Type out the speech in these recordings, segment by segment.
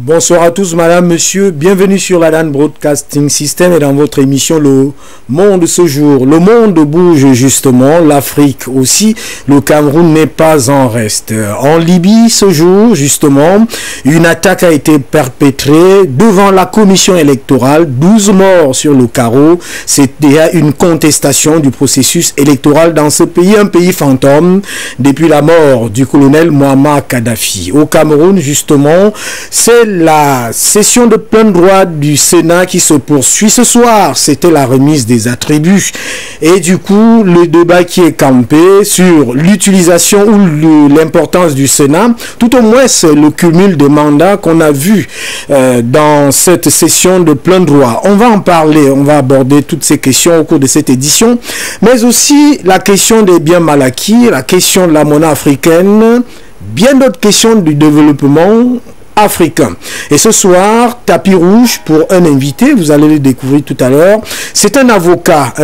Bonsoir à tous, madame, monsieur. Bienvenue sur la LAN Broadcasting System et dans votre émission Le Monde ce jour. Le monde bouge justement, l'Afrique aussi. Le Cameroun n'est pas en reste. En Libye ce jour, justement, une attaque a été perpétrée devant la commission électorale. 12 morts sur le carreau. C'était une contestation du processus électoral dans ce pays, un pays fantôme, depuis la mort du colonel Muammar Kadhafi. Au Cameroun, justement, c'est la session de plein droit du Sénat qui se poursuit ce soir. C'était la remise des attributs. Et du coup, le débat qui est campé sur l'utilisation ou l'importance du Sénat, tout au moins c'est le cumul des mandats qu'on a vu dans cette session de plein droit. On va en parler, on va aborder toutes ces questions au cours de cette édition, mais aussi la question des biens mal acquis, la question de la monnaie africaine, bien d'autres questions du développement africain. Et ce soir, tapis rouge pour un invité, vous allez le découvrir tout à l'heure. C'est un avocat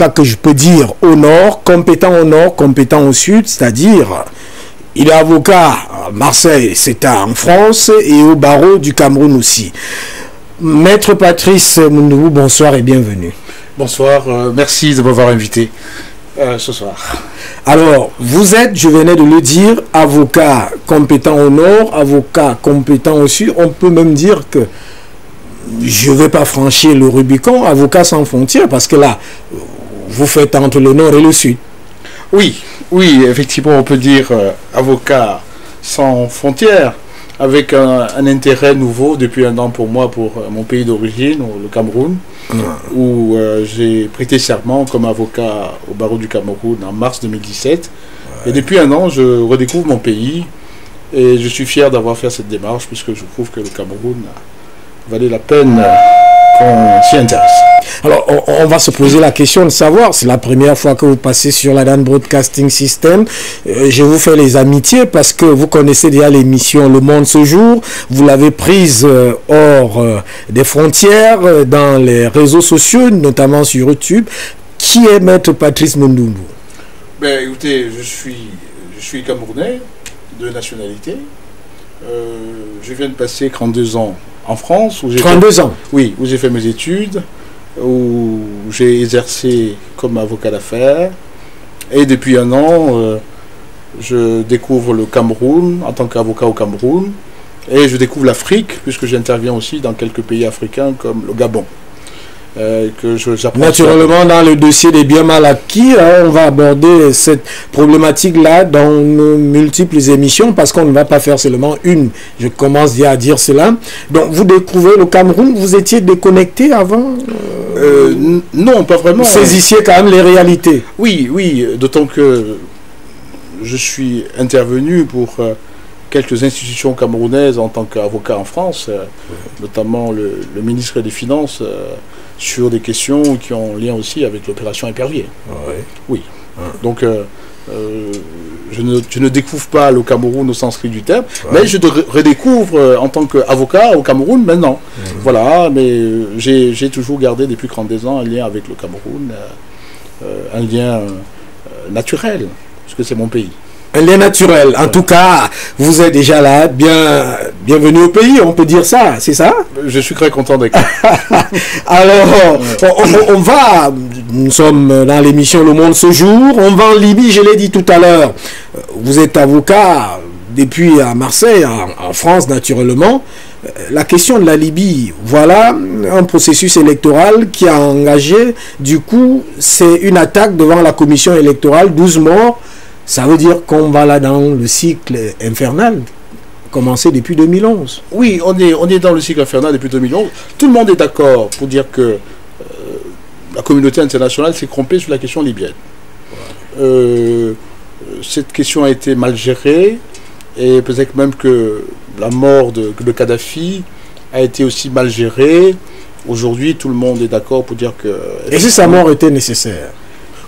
que je peux dire au nord, compétent au sud, c'est-à-dire il est avocat à Marseille, c'est en France, et au barreau du Cameroun aussi. Maître Patrice Moundou, bonsoir et bienvenue. Bonsoir, merci de m'avoir invité ce soir. Alors, vous êtes, je venais de le dire, avocat compétent au nord, avocat compétent au sud. On peut même dire que je ne vais pas franchir le Rubicon, avocat sans frontières, parce que là, vous faites entre le nord et le sud. Oui, effectivement, on peut dire avocat sans frontières, avec un intérêt nouveau depuis un an pour moi, pour mon pays d'origine, le Cameroun, où j'ai prêté serment comme avocat au barreau du Cameroun en mars 2017. Et depuis un an, je redécouvre mon pays et je suis fier d'avoir fait cette démarche puisque je trouve que le Cameroun valait la peine qu'on s'y intéresse. Alors, on va se poser la question de savoir, c'est la première fois que vous passez sur la LAN Broadcasting System. Je vous fais les amitiés parce que vous connaissez déjà l'émission Le Monde ce jour. Vous l'avez prise hors des frontières, dans les réseaux sociaux, notamment sur YouTube. Qui est Maître Patrice Moundou? Ben, écoutez, je suis camerounais de nationalité. Je viens de passer 32 ans en France. 32 ans? Oui, où j'ai fait mes études, où j'ai exercé comme avocat d'affaires. Et depuis un an, je découvre le Cameroun en tant qu'avocat au Cameroun. Et je découvre l'Afrique, puisque j'interviens aussi dans quelques pays africains comme le Gabon. Naturellement, dans le dossier des biens mal acquis, on va aborder cette problématique-là dans nos multiples émissions parce qu'on ne va pas faire seulement une. Je commence déjà à dire cela. Donc, vous découvrez le Cameroun, vous étiez déconnecté avant Non, pas vraiment. Vous saisissiez quand même les réalités. Oui, d'autant que je suis intervenu pour quelques institutions camerounaises en tant qu'avocat en France, notamment le ministre des Finances, sur des questions qui ont lien aussi avec l'opération Épervier. Oui. Donc, je ne découvre pas le Cameroun au sens strict du terme, mais je redécouvre en tant qu'avocat au Cameroun maintenant. Voilà, mais j'ai toujours gardé depuis 32 ans un lien avec le Cameroun, un lien naturel, parce que c'est mon pays. Un lien naturel. En tout cas, vous êtes déjà là. Bienvenue au pays, on peut dire ça, c'est ça? Je suis très content d'être là. Alors, nous sommes dans l'émission Le Monde ce jour. On va en Libye, je l'ai dit tout à l'heure. Vous êtes avocat depuis à Marseille, en France naturellement. La question de la Libye, voilà un processus électoral qui a engagé, du coup, c'est une attaque devant la commission électorale, 12 morts. Ça veut dire qu'on va là dans le cycle infernal, commencé depuis 2011. Oui, on est dans le cycle infernal depuis 2011. Tout le monde est d'accord pour dire que la communauté internationale s'est trompée sur la question libyenne. Cette question a été mal gérée et peut-être même que la mort de Kadhafi a été aussi mal gérée. Aujourd'hui, tout le monde est d'accord pour dire que... Et si sa mort était nécessaire,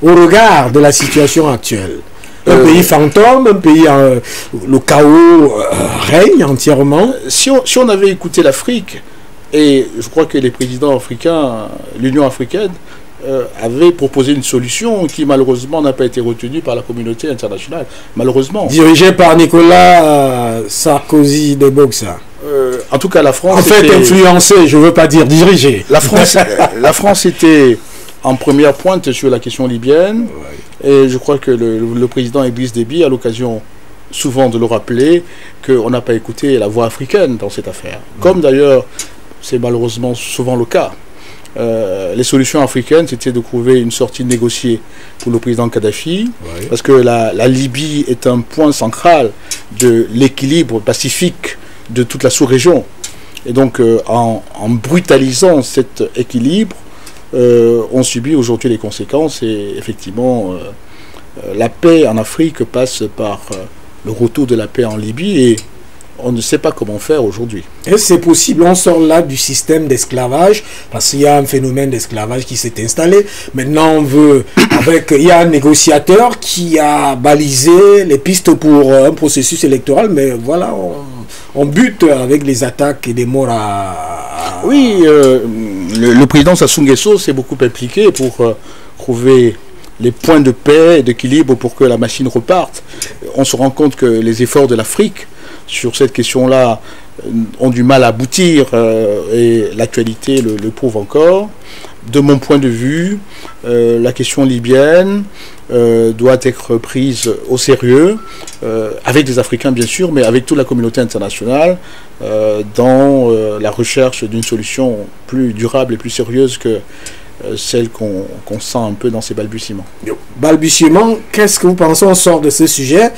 au regard de la situation actuelle? Un pays fantôme, un pays le chaos règne entièrement. Si on avait écouté l'Afrique, et je crois que les présidents africains, l'Union africaine, avaient proposé une solution qui malheureusement n'a pas été retenue par la communauté internationale. Malheureusement. Dirigée par Nicolas Sarkozy de Boxa. En tout cas, la France... En fait, influencer, je ne veux pas dire diriger. La France était en première pointe sur la question libyenne. Ouais. Et je crois que le président Idriss Déby a l'occasion souvent de le rappeler qu'on n'a pas écouté la voix africaine dans cette affaire. Comme d'ailleurs, c'est malheureusement souvent le cas. Les solutions africaines, c'était de trouver une sortie négociée pour le président Kadhafi, ouais. Parce que la Libye est un point central de l'équilibre pacifique de toute la sous-région. Et donc, en brutalisant cet équilibre, on subit aujourd'hui les conséquences. Et effectivement, la paix en Afrique passe par le retour de la paix en Libye. Et on ne sait pas comment faire aujourd'hui. Et c'est possible, on sort là du système d'esclavage, parce qu'il y a un phénomène d'esclavage qui s'est installé. Maintenant, il y a un négociateur qui a balisé les pistes pour un processus électoral, mais voilà, on bute avec les attaques et des morts à... Oui, le président Sassou Nguesso s'est beaucoup impliqué pour trouver les points de paix et d'équilibre pour que la machine reparte. On se rend compte que les efforts de l'Afrique sur cette question-là ont du mal à aboutir et l'actualité le prouve encore. De mon point de vue, la question libyenne doit être prise au sérieux, avec des Africains bien sûr, mais avec toute la communauté internationale, dans la recherche d'une solution plus durable et plus sérieuse que celle qu'on sent un peu dans ces balbutiements. Balbutiements, qu'est-ce que vous pensez, on sort de ce sujet?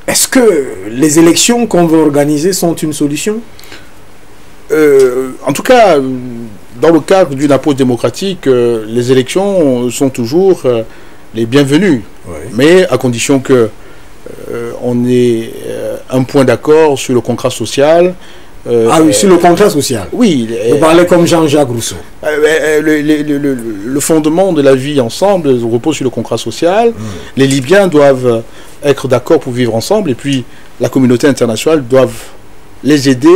Est-ce que les élections qu'on veut organiser sont une solution? En tout cas, dans le cadre d'une approche démocratique, les élections sont toujours les bienvenues, oui. Mais à condition que on ait un point d'accord sur le contrat social. Ah oui, sur le contrat social. Oui. Vous parlez comme Jean-Jacques Rousseau. Le fondement de la vie ensemble repose sur le contrat social. Les Libyens doivent être d'accord pour vivre ensemble, et puis la communauté internationale doit les aider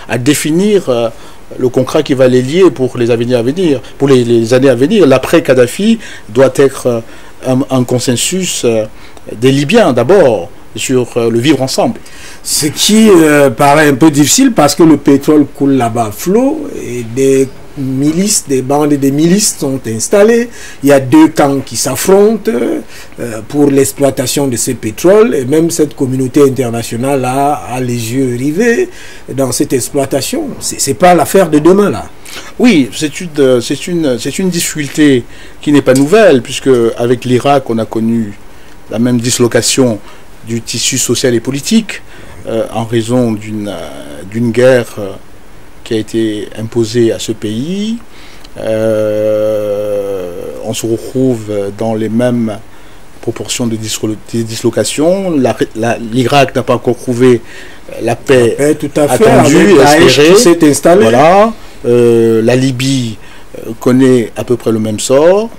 à définir le contrat qui va les lier pour les années à venir. Pour les années à venir, l'après-Kadhafi doit être un consensus des Libyens d'abord sur le vivre ensemble. Ce qui paraît un peu difficile parce que le pétrole coule là-bas à flot et des milices, des bandes et des milices sont installées. Il y a deux camps qui s'affrontent pour l'exploitation de ce pétrole, et même cette communauté internationale a les yeux rivés dans cette exploitation. C'est pas l'affaire de demain là. Oui, c'est une difficulté qui n'est pas nouvelle, puisque avec l'Irak on a connu la même dislocation du tissu social et politique en raison d'une guerre qui a été imposée à ce pays. On se retrouve dans les mêmes proportions de dislocation. L'Irak n'a pas encore trouvé la paix tout à fait, attendue et espérée. Qui s'est installé. Voilà. La Libye connaît à peu près le même sort.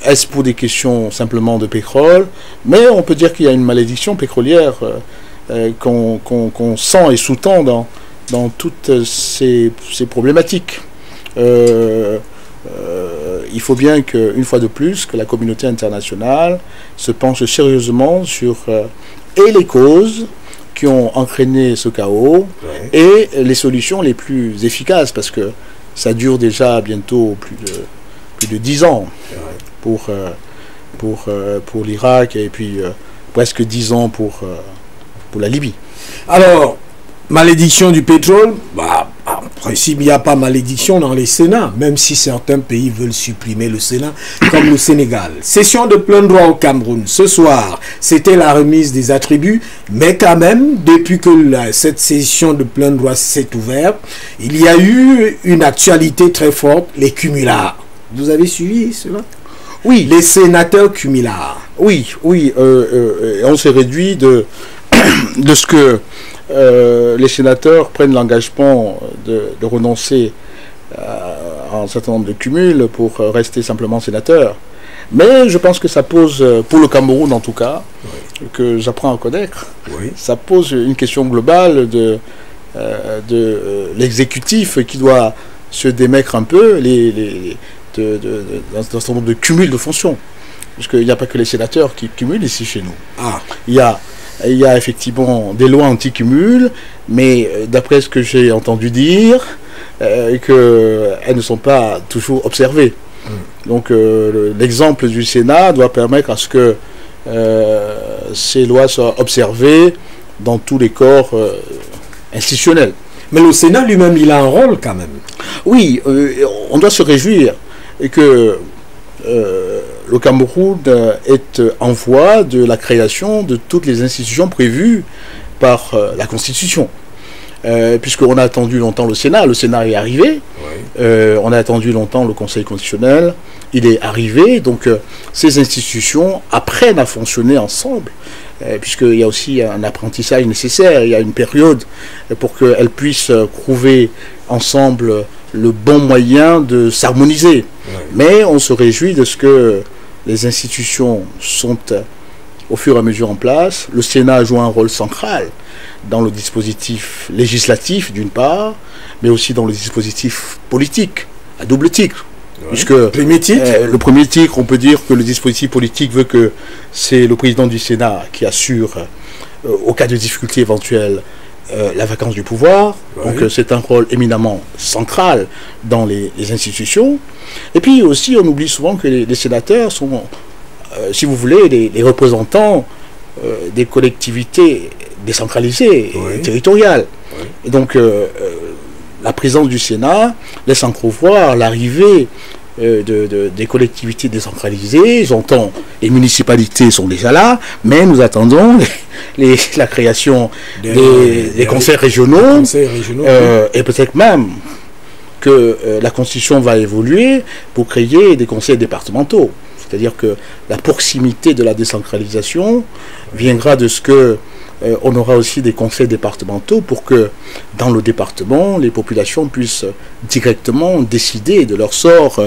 Est-ce pour des questions simplement de pétrole? Mais on peut dire qu'il y a une malédiction pétrolière qu'on sent et sous-tend dans toutes ces problématiques. Il faut bien qu'une fois de plus, que la communauté internationale se penche sérieusement sur et les causes qui ont entraîné ce chaos, ouais, et les solutions les plus efficaces, parce que ça dure déjà bientôt plus de 10 ans, ouais, pour l'Irak, et puis presque 10 ans pour la Libye. Alors, malédiction du pétrole, en principe, il n'y a pas malédiction dans les Sénats, même si certains pays veulent supprimer le Sénat, comme le Sénégal. Session de plein droit au Cameroun. Ce soir, c'était la remise des attributs, mais quand même, depuis que cette session de plein droit s'est ouverte, il y a eu une actualité très forte, les cumulards. Vous avez suivi cela? Oui. Les sénateurs cumulards. Oui, on s'est réduit de ce que les sénateurs prennent l'engagement de renoncer à un certain nombre de cumuls pour rester simplement sénateurs. Mais je pense que ça pose, pour le Cameroun en tout cas, oui, que j'apprends à connaître, oui, ça pose une question globale de l'exécutif qui doit se démettre un peu d'un certain nombre de cumuls de fonctions. Parce qu'il n'y a pas que les sénateurs qui cumulent ici chez nous. Il y a il y a effectivement des lois anti-cumul, mais d'après ce que j'ai entendu dire, qu'elles ne sont pas toujours observées. Donc l'exemple du Sénat doit permettre à ce que ces lois soient observées dans tous les corps institutionnels. Mais le Sénat lui-même, il a un rôle quand même. Oui, on doit se réjouir que le Cameroun est en voie de la création de toutes les institutions prévues par la Constitution. Puisqu'on a attendu longtemps le Sénat est arrivé. Oui. On a attendu longtemps le Conseil constitutionnel, il est arrivé. Donc ces institutions apprennent à fonctionner ensemble, puisqu'il y a aussi un apprentissage nécessaire. Il y a une période pour qu'elles puissent trouver ensemble le bon moyen de s'harmoniser. Oui. Mais on se réjouit de ce que les institutions sont au fur et à mesure en place. Le Sénat joue un rôle central dans le dispositif législatif d'une part, mais aussi dans le dispositif politique, à double titre. Ouais. Puisque le premier titre, on peut dire que le dispositif politique veut que c'est le président du Sénat qui assure, au cas de difficultés éventuelles, la vacance du pouvoir. Ouais. Donc c'est un rôle éminemment central dans les institutions. Et puis aussi, on oublie souvent que les sénateurs sont, si vous voulez, les représentants des collectivités décentralisées, oui, et territoriales. Oui. Et donc, la présence du Sénat laisse entrevoir l'arrivée des collectivités décentralisées. J'entends, les municipalités sont déjà là, mais nous attendons la création des conseils régionaux, et peut-être même que la Constitution va évoluer pour créer des conseils départementaux. C'est-à-dire que la proximité de la décentralisation viendra de ce que on aura aussi des conseils départementaux pour que dans le département, les populations puissent directement décider de leur sort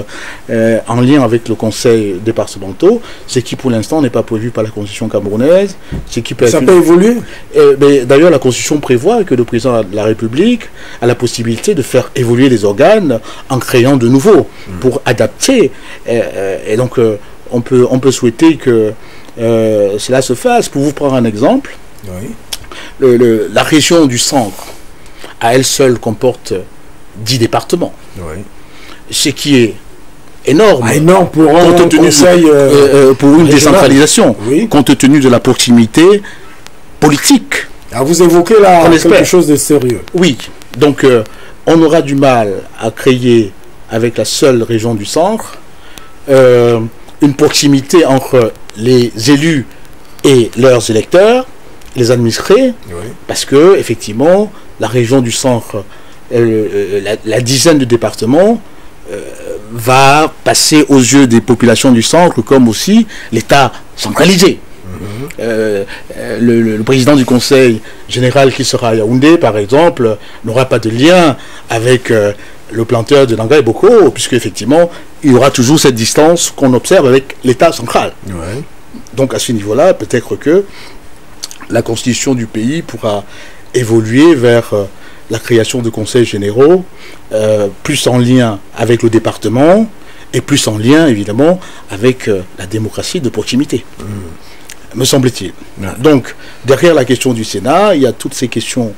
en lien avec le conseil départemental, ce qui pour l'instant n'est pas prévu par la Constitution camerounaise. Ce qui peut ça peut évoluer. D'ailleurs, la Constitution prévoit que le président de la République a la possibilité de faire évoluer les organes en créant de nouveaux pour adapter. Et donc, on peut souhaiter que cela se fasse. Pour vous prendre un exemple, oui, la région du centre, à elle seule, comporte 10 départements. Oui. Ce qui est énorme, énorme pour un conseil pour une décentralisation, oui, compte tenu de la proximité politique. Alors vous évoquez là quelque chose de sérieux. Oui, donc on aura du mal à créer avec la seule région du centre une proximité entre les élus et leurs électeurs, les administrés, oui, parce que effectivement la région du centre, la dizaine de départements va passer aux yeux des populations du centre comme aussi l'État centralisé. Le président du conseil général qui sera à Yaoundé, par exemple, n'aura pas de lien avec le planteur de Nanga et Boko, puisque effectivement il y aura toujours cette distance qu'on observe avec l'État central. Ouais. Donc à ce niveau-là, peut-être que la constitution du pays pourra évoluer vers la création de conseils généraux, plus en lien avec le département et plus en lien évidemment avec la démocratie de proximité, me semble-t-il. Ouais. Donc derrière la question du Sénat, il y a toutes ces questions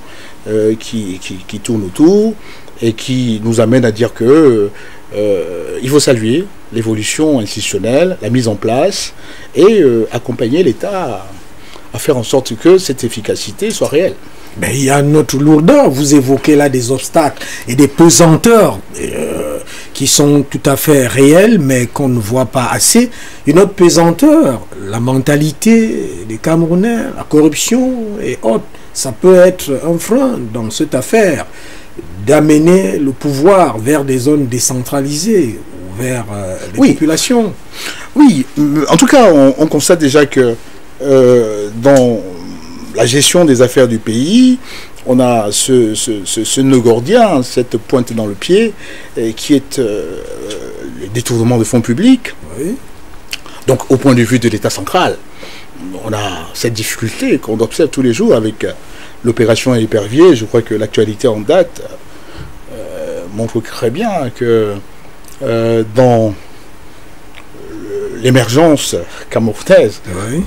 qui tournent autour et qui nous amènent à dire que il faut saluer l'évolution institutionnelle, la mise en place et accompagner l'État à faire en sorte que cette efficacité soit réelle. Mais il y a notre lourdeur. Vous évoquez là des obstacles et des pesanteurs qui sont tout à fait réels, mais qu'on ne voit pas assez. Une autre pesanteur, la mentalité des Camerounais, la corruption et autres. Ça peut être un frein dans cette affaire d'amener le pouvoir vers des zones décentralisées, vers les oui, populations. Oui, en tout cas, on constate déjà que dans la gestion des affaires du pays, on a ce nœud gordien, cette pointe dans le pied, qui est le détournement de fonds publics. Oui. Donc, au point de vue de l'État central, on a cette difficulté qu'on observe tous les jours avec l'opération Épervier. Je crois que l'actualité en date montre très bien que dans l'émergence camerounaise, oui,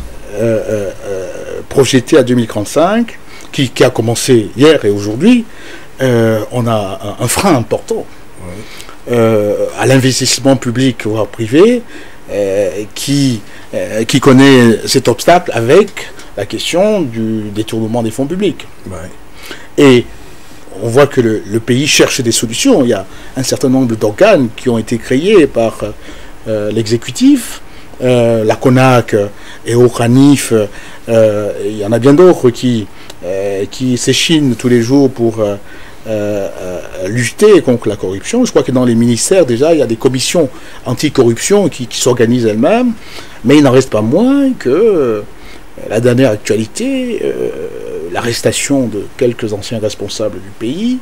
projeté à 2035, qui a commencé hier et aujourd'hui, on a un frein important à l'investissement public voire privé qui connaît cet obstacle avec la question du détournement des fonds publics. Et on voit que le pays cherche des solutions. Il y a un certain nombre d'organes qui ont été créés par l'exécutif, la CONAC et OCRANIF, il y en a bien d'autres qui s'échinent tous les jours pour lutter contre la corruption. Je crois que dans les ministères, déjà, il y a des commissions anticorruption qui s'organisent elles-mêmes, mais il n'en reste pas moins que la dernière actualité, l'arrestation de quelques anciens responsables du pays,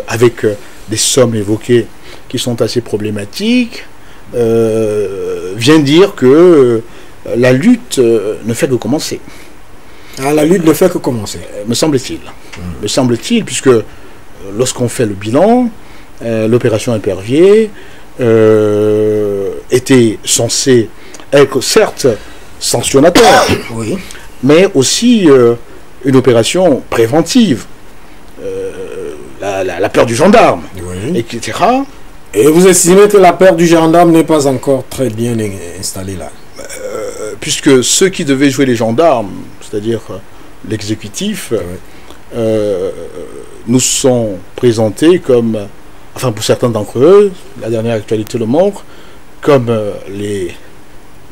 avec des sommes évoquées qui sont assez problématiques, vient dire que la lutte ne fait que commencer. La lutte ne fait que commencer. Me semble-t-il. Me semble-t-il, puisque lorsqu'on fait le bilan, l'opération Épervier était censée être certes sanctionnateur, mais aussi une opération préventive. La peur du gendarme, etc. Et vous estimez que la peur du gendarme n'est pas encore très bien installée là? Puisque ceux qui devaient jouer les gendarmes, c'est-à-dire l'exécutif, nous sont présentés comme, enfin pour certains d'entre eux, la dernière actualité le montre, comme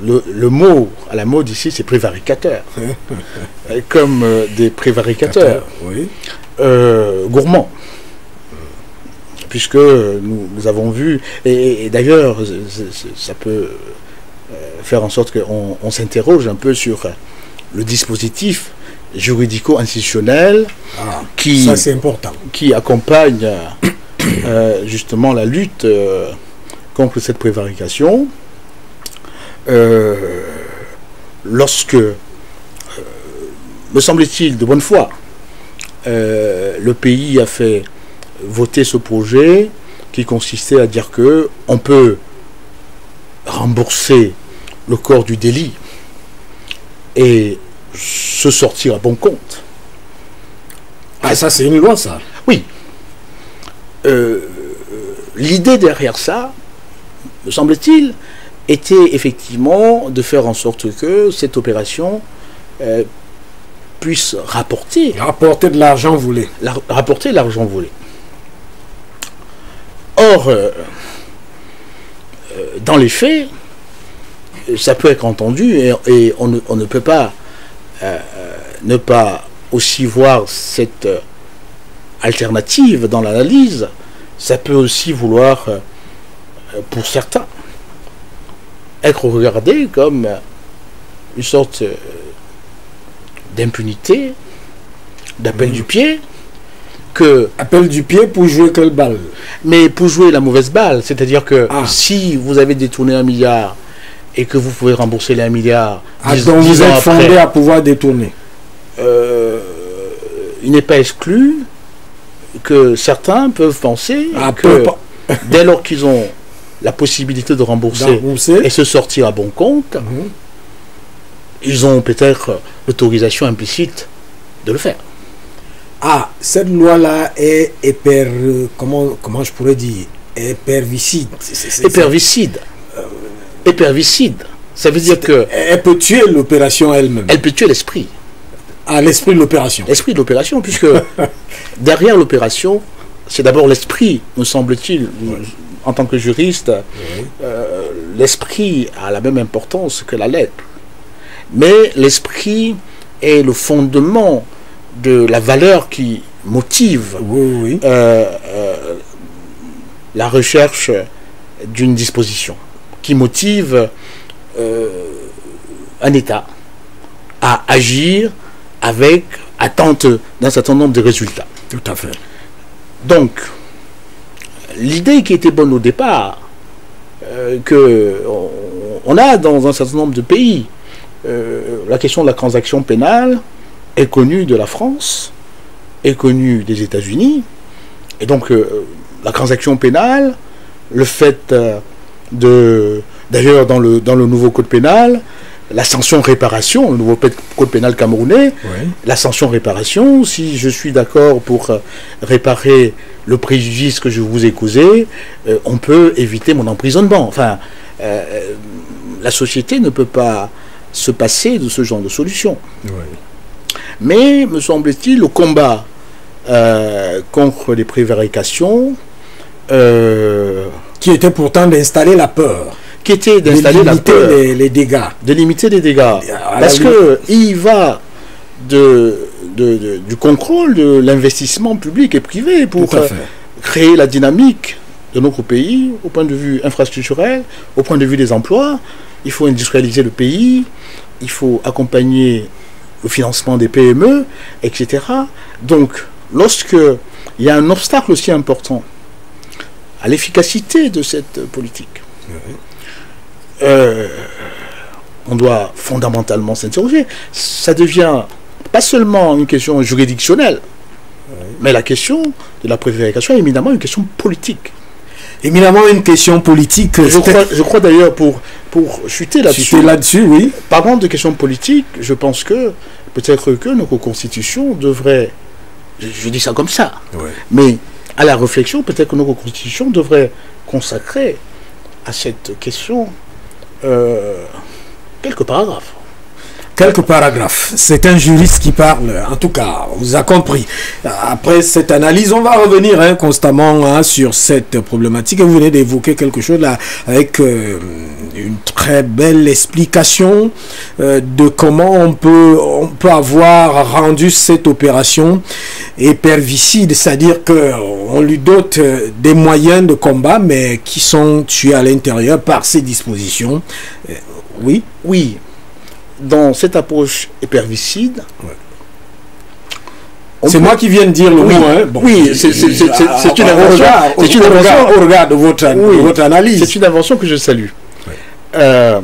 le mot à la mode ici, c'est prévaricateur. Comme des prévaricateurs. Gourmands. Puisque nous avons vu, et d'ailleurs, ça peut faire en sorte qu'on s'interroge un peu sur le dispositif juridico-institutionnel qui accompagne justement la lutte contre cette prévarication. Lorsque, me semble-t-il, de bonne foi, le pays a fait voter ce projet qui consistait à dire que on peut rembourser le corps du délit et se sortir à bon compte. Ça c'est une loi, ça? Oui. L'idée derrière ça, me semble-t-il, était effectivement de faire en sorte que cette opération puisse rapporter de l'argent volé. Rapporter l'argent volé. Or, dans les faits, ça peut être entendu et on ne peut pas ne pas aussi voir cette alternative dans l'analyse. Ça peut aussi vouloir, pour certains, être regardé comme une sorte d'impunité, d'appel du pied. Appel du pied pour jouer quelle balle? Mais pour jouer la mauvaise balle, c'est-à-dire que si vous avez détourné 1 milliard et que vous pouvez rembourser les 1 milliard, donc vous êtes fondé à pouvoir détourner. Il n'est pas exclu que certains peuvent penser que dès lors qu'ils ont la possibilité de rembourser et se sortir à bon compte, ils ont peut-être l'autorisation implicite de le faire. Cette loi-là est comment je pourrais dire, épervicide. Épervicide. Ça veut dire que elle peut tuer l'opération elle-même. Elle peut tuer l'esprit. L'esprit de l'opération. L'esprit de l'opération, puisque derrière l'opération, c'est d'abord l'esprit, me semble-t-il. En tant que juriste, l'esprit a la même importance que la lettre. Mais l'esprit est le fondement de la valeur qui motive la recherche d'une disposition, qui motive un État à agir avec attente d'un certain nombre de résultats. Tout à fait. Donc, l'idée qui était bonne au départ, qu'on a dans un certain nombre de pays, la question de la transaction pénale est connue de la France, est connue des États-Unis, et donc la transaction pénale, le fait d'ailleurs dans le nouveau code pénal, la sanction-réparation, le nouveau code pénal camerounais, la sanction-réparation, si je suis d'accord pour réparer le préjudice que je vous ai causé, on peut éviter mon emprisonnement. Enfin, la société ne peut pas se passer de ce genre de solution. Mais, me semble-t-il, le combat contre les prévarications... qui était pourtant d'installer la peur. Qui était d'installer la peur. Les dégâts. De limiter les dégâts. Parce qu'il va du contrôle de l'investissement public et privé pour créer la dynamique de notre pays au point de vue infrastructurel, au point de vue des emplois. Il faut industrialiser le pays, il faut accompagner le financement des PME, etc. Donc, lorsque il y a un obstacle aussi important à l'efficacité de cette politique, on doit fondamentalement s'interroger. Ça devient pas seulement une question juridictionnelle, mais la question de la prévarication est éminemment une question politique. Éminemment une question politique. Je crois d'ailleurs, pour chuter là-dessus, oui. Parlant de questions politiques, je pense que peut-être que notre constitution devrait, je dis ça comme ça, mais à la réflexion, peut-être que notre constitution devrait consacrer à cette question quelques paragraphes. Quelques paragraphes. C'est un juriste qui parle. En tout cas, on vous a compris. Après cette analyse, on va revenir constamment sur cette problématique. Vous venez d'évoquer quelque chose là avec une très belle explication de comment on peut avoir rendu cette opération épervicide, c'est-à-dire qu'on lui dote des moyens de combat, mais qui sont tués à l'intérieur par ces dispositions. Oui. Dans cette approche épervicide, c'est moi qui viens de dire le mot. C'est une invention. Au regard de votre analyse. C'est une invention que je salue. Il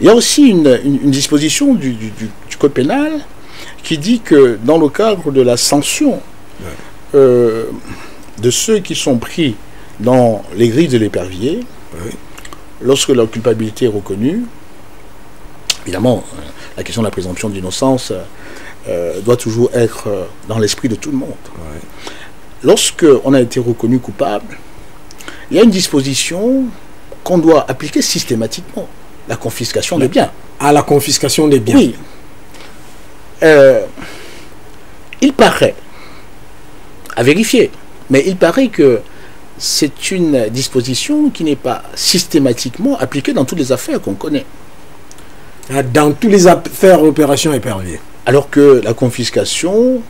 y a aussi une disposition du code pénal qui dit que dans le cadre de la sanction de ceux qui sont pris dans les grilles de l'épervier, lorsque leur culpabilité est reconnue, évidemment, la question de la présomption d'innocence doit toujours être dans l'esprit de tout le monde. Lorsque on a été reconnu coupable, il y a une disposition qu'on doit appliquer systématiquement, la confiscation des biens. À la confiscation des biens. Oui. Il paraît, à vérifier, mais il paraît que c'est une disposition qui n'est pas systématiquement appliquée dans toutes les affaires qu'on connaît. Dans toutes les affaires opérations épervier. Alors que la confiscation,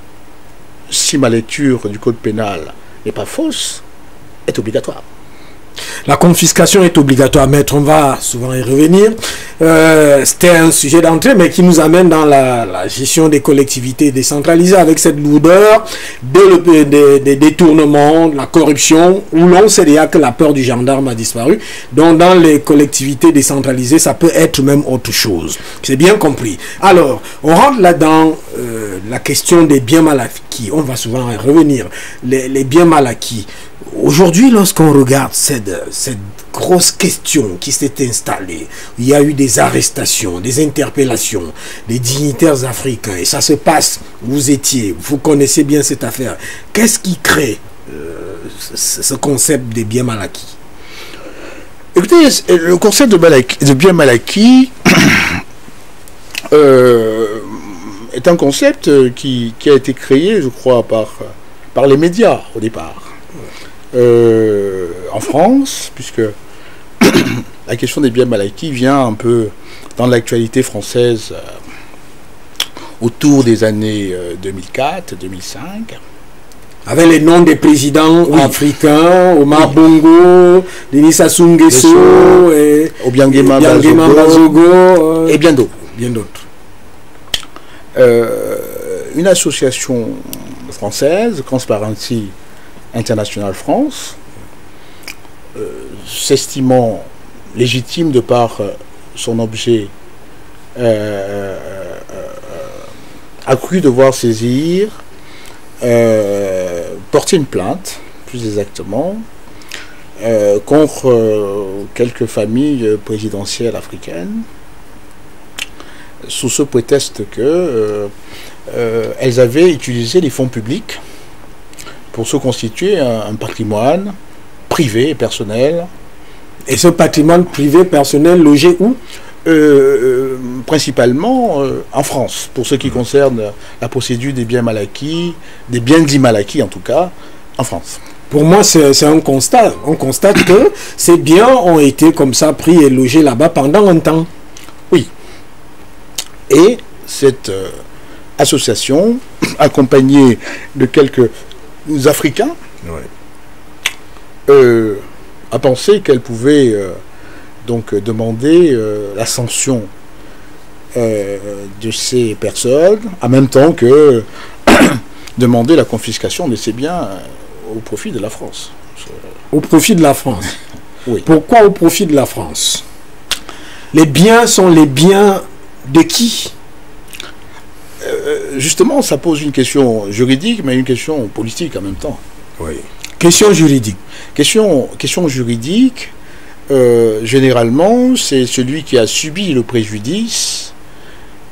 si ma lecture du code pénal n'est pas fausse, est obligatoire. La confiscation est obligatoire, maître, on va souvent y revenir. C'était un sujet d'entrée, mais qui nous amène dans la gestion des collectivités décentralisées avec cette lourdeur des détournements, de la corruption, où l'on sait déjà que la peur du gendarme a disparu. Donc dans les collectivités décentralisées, ça peut être même autre chose. C'est bien compris. Alors, on rentre là dans la question des biens mal acquis. On va souvent y revenir. Les biens mal acquis. Aujourd'hui, lorsqu'on regarde cette grosse question qui s'est installée, il y a eu des arrestations, des interpellations, des dignitaires africains, et ça se passe, vous connaissez bien cette affaire. Qu'est-ce qui crée ce concept des biens mal acquis? Écoutez, le concept de biens mal acquis est un concept qui a été créé, je crois, par les médias au départ. En France, puisque la question des biens mal acquis vient un peu dans l'actualité française autour des années 2004-2005. Avec les noms des présidents africains, Omar Bongo, Denis Sassou Nguesso, Obiangema Bazogo, et bien d'autres. Une association française, Transparency International France, s'estimant légitime de par son objet, a cru devoir saisir, porter une plainte, plus exactement, contre quelques familles présidentielles africaines sous ce prétexte que elles avaient utilisé les fonds publics pour se constituer un patrimoine privé et personnel. Et ce patrimoine privé personnel logé où? Principalement en France, pour ce qui concerne la procédure des biens mal acquis, des biens dits mal acquis en tout cas, en France. Pour moi, c'est un constat. On constate que ces biens ont été comme ça pris et logés là-bas pendant un temps. Oui. Et cette association, accompagnée de quelques Africains, a pensé qu'elle pouvait donc demander la sanction de ces personnes, en même temps que demander la confiscation de ces biens au profit de la France. Au profit de la France? Oui. Pourquoi au profit de la France? Les biens sont les biens de qui? Justement, ça pose une question juridique, mais une question politique en même temps. Oui. Question juridique. Question juridique, généralement, c'est celui qui a subi le préjudice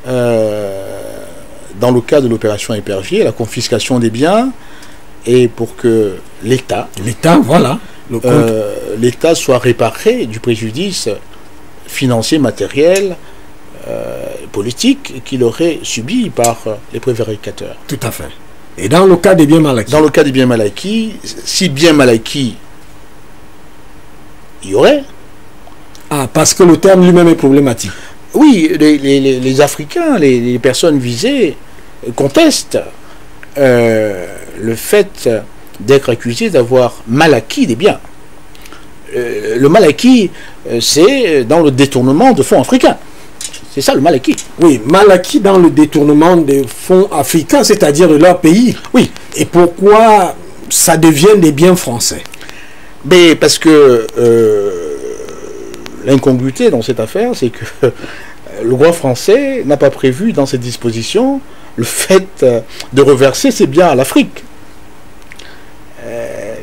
dans le cas de l'opération Épervier, la confiscation des biens, et pour que l'État, voilà, l'État soit réparé du préjudice financier, matériel, politique qu'il aurait subi par les prévaricateurs. Tout à fait. Et dans le cas des biens mal acquis? Dans le cas des biens mal acquis, si bien mal acquis il y aurait. Ah, parce que le terme lui-même est problématique. Oui, les Africains, les personnes visées contestent le fait d'être accusés d'avoir mal acquis des biens. Le mal acquis, c'est dans le détournement de fonds africains. C'est ça le mal acquis. Oui, mal acquis dans le détournement des fonds africains, c'est-à-dire de leur pays. Oui. Et pourquoi ça devient des biens français? Mais parce que l'incongruité dans cette affaire, c'est que le droit français n'a pas prévu dans ses dispositions le fait de reverser ces biens à l'Afrique.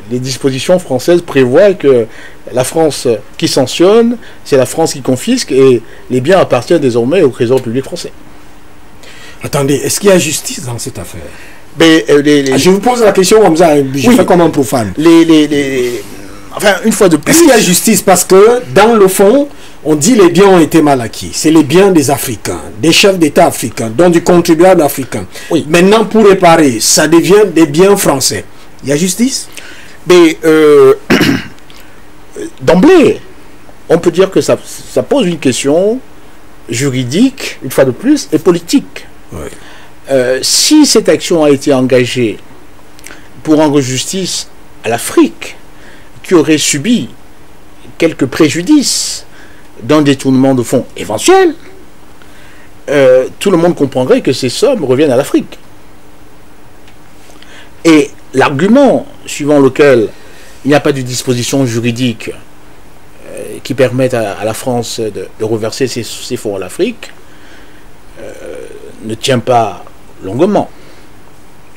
Les dispositions françaises prévoient que la France qui sanctionne, c'est la France qui confisque et les biens appartiennent désormais au Trésor public français. Attendez, est-ce qu'il y a justice dans cette affaire? Mais, je vous pose la question comme ça, je fais comme un profane. Enfin, une fois de plus... Est-ce qu'il y a justice? Parce que, dans le fond, on dit les biens ont été mal acquis. C'est les biens des Africains, des chefs d'État africains, donc du contribuable africain. Oui. Maintenant, pour réparer, ça devient des biens français. Il y a justice? Mais d'emblée, on peut dire que ça pose une question juridique, une fois de plus, et politique. Oui. Si cette action a été engagée pour rendre justice à l'Afrique, qui aurait subi quelques préjudices d'un détournement de fonds éventuel, tout le monde comprendrait que ces sommes reviennent à l'Afrique. Et l'argument suivant lequel il n'y a pas de disposition juridique qui permette à la France de reverser ces fonds à l'Afrique ne tient pas longuement.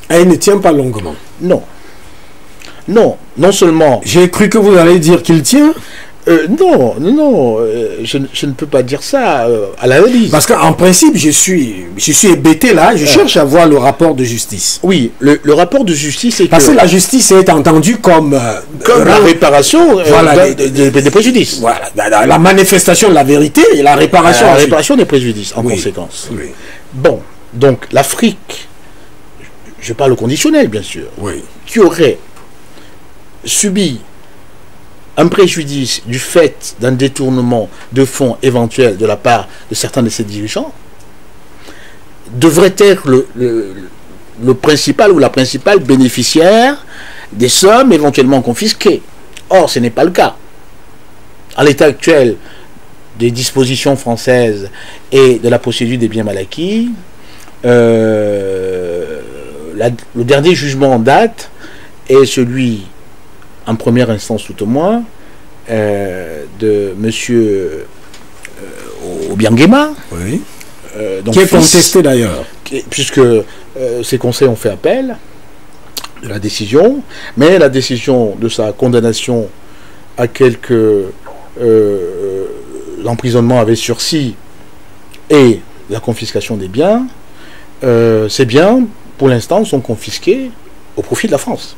Elle ne tient pas longuement. Non. Non seulement... J'ai cru que vous allez dire qu'il tient. Non, je ne peux pas dire ça à l'analyse. Parce qu'en principe, je suis hébété là, je cherche à voir le rapport de justice. Oui, le rapport de justice est parce que la justice est entendue comme la réparation voilà, des préjudices. Voilà, la manifestation de la vérité et la réparation. La réparation des préjudices, en conséquence. Oui. Bon, donc l'Afrique, je parle au conditionnel bien sûr, qui aurait subi un préjudice du fait d'un détournement de fonds éventuel de la part de certains de ses dirigeants, devrait être le principal ou la principale bénéficiaire des sommes éventuellement confisquées. Or, ce n'est pas le cas. À l'état actuel des dispositions françaises et de la procédure des biens mal acquis, le dernier jugement en date est celui, en première instance tout au moins, de monsieur Obiangema, donc qui est contesté d'ailleurs, puisque ses conseils ont fait appel de la décision, mais la décision de sa condamnation à quelques l'emprisonnement avec sursis et la confiscation des biens, ces biens, pour l'instant, sont confisqués au profit de la France.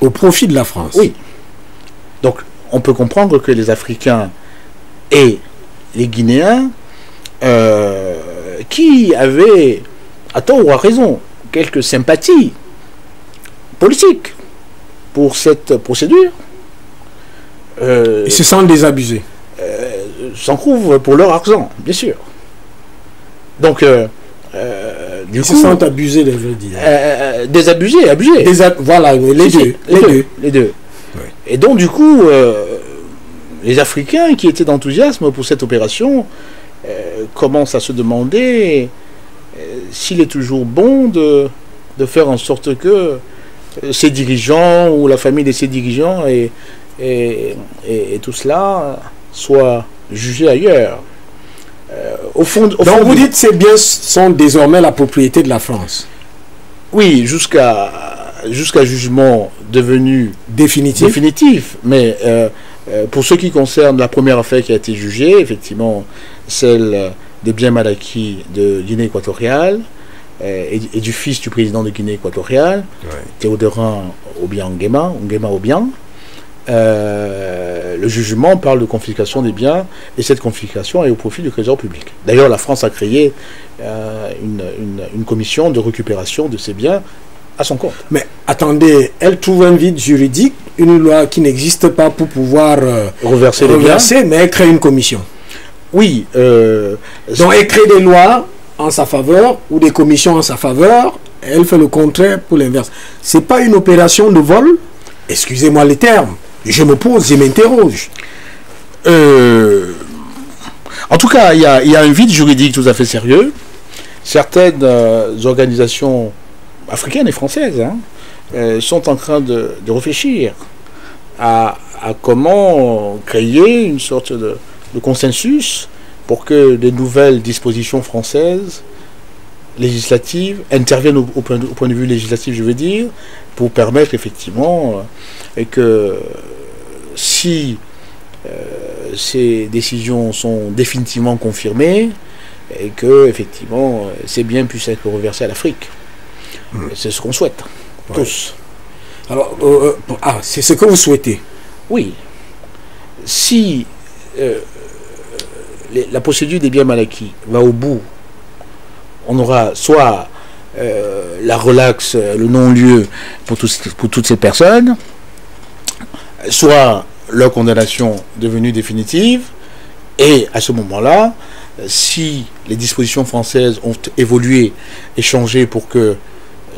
Au profit de la France? Oui. Donc, on peut comprendre que les Africains et les Guinéens, qui avaient, à tort ou à raison, quelques sympathies politiques pour cette procédure, ils se sentent désabusés. S'en couvrent pour leur argent, bien sûr. Donc, ils se sentent abusés, je veux dire. Désabusés, abusés. Voilà, les deux. Les deux. Oui. Et donc, du coup, les Africains qui étaient d'enthousiasme pour cette opération commencent à se demander s'il est toujours bon de faire en sorte que ces dirigeants ou la famille de ces dirigeants et tout cela soit jugé ailleurs. Au fond, donc vous dites que ces biens sont désormais la propriété de la France? Oui, jusqu'à jugement devenu définitif. Mais pour ce qui concerne la première affaire qui a été jugée, effectivement, celle des biens mal acquis de Guinée équatoriale et du fils du président de Guinée équatoriale, Théodorin Obiang Nguema, le jugement parle de confiscation des biens, et cette confiscation est au profit du trésor public. D'ailleurs, la France a créé une commission de récupération de ces biens à son compte. Mais attendez, elle trouve un vide juridique, une loi qui n'existe pas pour pouvoir reverser les biens, mais elle crée une commission. Oui. Donc elle crée des lois en sa faveur ou des commissions en sa faveur, elle fait le contraire pour l'inverse. C'est pas une opération de vol? Excusez-moi les termes. Je me pose, je m'interroge. En tout cas, il y a un vide juridique tout à fait sérieux. Certaines organisations africaines et françaises sont en train de réfléchir à comment créer une sorte de consensus pour que des nouvelles dispositions françaises législatives interviennent au point de vue législatif, je veux dire, pour permettre effectivement que si ces décisions sont définitivement confirmées et que effectivement ces biens puissent être reversés à l'Afrique. C'est ce qu'on souhaite, tous. Alors, c'est ce que vous souhaitez? Oui. Si la procédure des biens mal acquis va au bout, on aura soit la relaxe, le non-lieu pour toutes ces personnes, soit leur condamnation devenue définitive, et à ce moment-là, si les dispositions françaises ont évolué et changé pour que